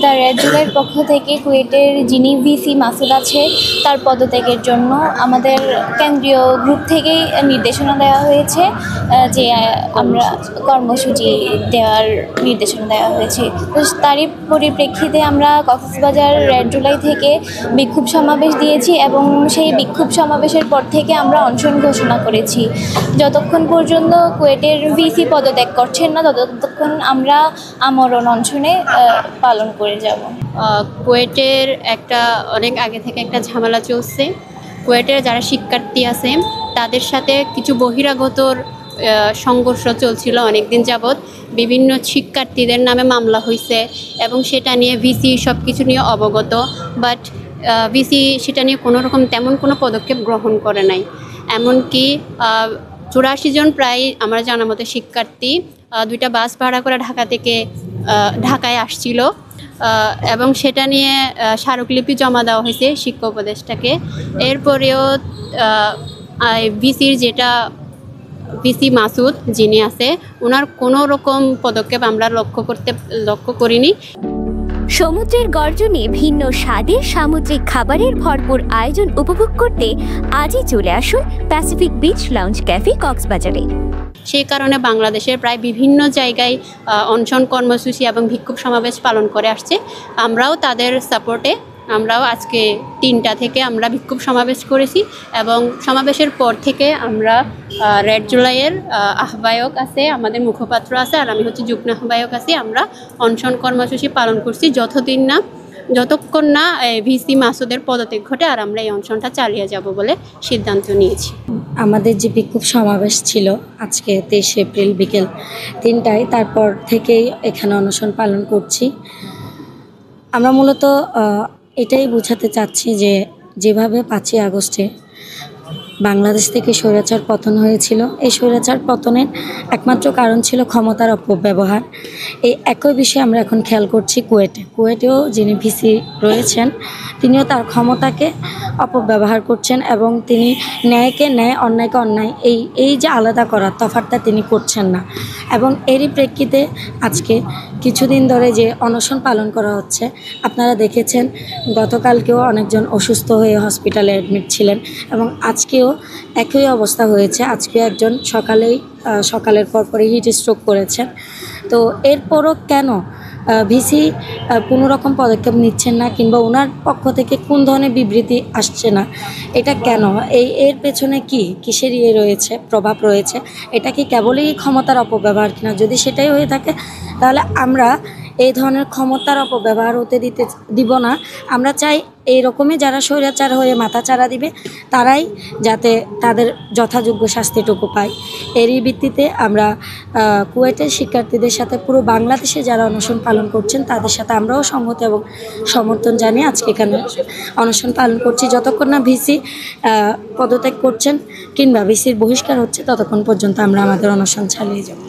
The red জুলাইয়ের পক্ষ থেকে কুয়েটের যিনি ভিসি মাসুদ আছে তার পদত্যাগের জন্য আমাদের কেন্দ্রীয় গ্রুপ থেকেই নির্দেশনা দেওয়া হয়েছে যে আমরা কর্মসূচি দেওয়ার নির্দেশনা দেওয়া হয়েছে। তো তারই পরিপ্রেক্ষিতে আমরা কক্সবাজার রেড জুলাই থেকে বিক্ষোভ সমাবেশ দিয়েছি এবং সেই বিক্ষোভ সমাবেশের পর থেকে আমরা অনশন ঘোষণা করেছি। যতক্ষণ পর্যন্ত কুয়েটের ভিসি পদত্যাগ করছেন না ততক্ষণ আমরা আমরণ অনশনে পালন করে যাব। কুয়েটের অনেক আগে থেকে একটা ঝামেলা চলছে। কুয়েটের যারা শিক্ষার্থী আছে তাদের সাথে কিছু বহিরাগতর সংঘর্ষ চলছিল অনেক দিন যাবৎ। বিভিন্ন শিক্ষার্থীদের নামে মামলা হয়েছে এবং সেটা নিয়ে ভিসি সব কিছু নিয়ে অবগত, বাট ভিসি সেটা নিয়ে তেমন কোনো পদক্ষেপ গ্রহণ করে নাই। এমনকি 84 জন প্রায় আমার জানা মতো শিক্ষার্থী 2টা বাস ভাড়া করে ঢাকা থেকে ঢাকায় আসছিল এবং সেটা নিয়ে স্মারকলিপি জমা দেওয়া হয়েছে শিক্ষা উপদেষ্টাকে। এরপরেও ভিসি মাসুদ যিনি আছে ওনার কোনো রকম পদক্ষেপ আমরা লক্ষ্য করিনি। সমুদ্রের গর্জনে ভিন্ন স্বাদে সামুদ্রিক খাবারের ভরপুর আয়োজন উপভোগ করতে আজই চলে আসুন প্যাসিফিক বিচ লাউঞ্জ ক্যাফে কক্সবাজারে। সেই কারণে বাংলাদেশের প্রায় বিভিন্ন জায়গায় অনশন কর্মসূচি এবং বিক্ষোভ সমাবেশ পালন করে আসছে। আমরাও তাদের সাপোর্টে আমরাও আজকে 3টা থেকে আমরা বিক্ষোভ সমাবেশ করেছি এবং সমাবেশের পর থেকে আমরা রেড জুলাইয়ের আহ্বায়ক আছে, আমাদের মুখপাত্র আছে, আর আমি হচ্ছে যুগ্ম আহ্বায়ক আছি। আমরা অনশন কর্মসূচি পালন করছি যতক্ষণ না ভিসি মাসুদের পদত্যাগ ঘটে, আর আমরা এই অনশনটা চালিয়ে যাব বলে সিদ্ধান্ত নিয়েছি। আমাদের যে বিক্ষোভ সমাবেশ ছিল আজকে 23 এপ্রিল বিকেল 3টায়, তারপর থেকেই এখানে অনশন পালন করছি। আমরা মূলত এটাই বোঝাতে চাচ্ছি যে যেভাবে 5ই আগস্টে বাংলাদেশ থেকে স্বৈরাচার পতন হয়েছিল, এই স্বৈরাচার পতনের একমাত্র কারণ ছিল ক্ষমতার অপব্যবহার। এই একই বিষয়ে আমরা এখন খেয়াল করছি কুয়েটেও যিনি ভিসি রয়েছেন তিনিও তার ক্ষমতাকে অপব্যবহার করছেন এবং তিনি ন্যায়কে ন্যায়, অন্যায়কে অন্যায়, এই যে আলাদা করার তফাৎটা তিনি করছেন না। এবং এরই প্রেক্ষিতে আজকে কিছুদিন ধরে যে অনশন পালন করা হচ্ছে, আপনারা দেখেছেন গতকালকেও অনেকজন অসুস্থ হয়ে হসপিটালে অ্যাডমিট ছিলেন এবং আজকেও একই অবস্থা হয়েছে। আজকে একজন সকালের পরপরই হিট স্ট্রোক করেছেন। তো এরপরও কেন ভিসি কোনো রকম পদক্ষেপ নিচ্ছেন না কিংবা ওনার পক্ষ থেকে কোন ধরনের বিবৃতি আসছে না, এটা কেন? এর পেছনে কিসের প্রভাব রয়েছে? এটা কি কেবলই ক্ষমতার অপব্যবহার কিনা? যদি সেটাই হয়ে থাকে তাহলে আমরা এই ধরনের ক্ষমতার অপব্যবহার হতে দিব না। আমরা চাই এইরকমই যারা স্বৈরাচার হয়ে মাথাচাড়া দিবে তারাই যাতে তাদের যথাযোগ্য শাস্তিটুকু পায়। এরই ভিত্তিতে আমরা কুয়েটের শিক্ষার্থীদের সাথে পুরো বাংলাদেশে যারা অনশন পালন করছেন তাদের সাথে আমরাও সংহতি এবং সমর্থন জানিয়ে আজকে এখানে অনশন পালন করছি। যতক্ষণ না ভিসি পদত্যাগ করছেন কিংবা ভিসির বহিষ্কার হচ্ছে ততক্ষণ পর্যন্ত আমরা আমাদের অনশন চালিয়ে যাব।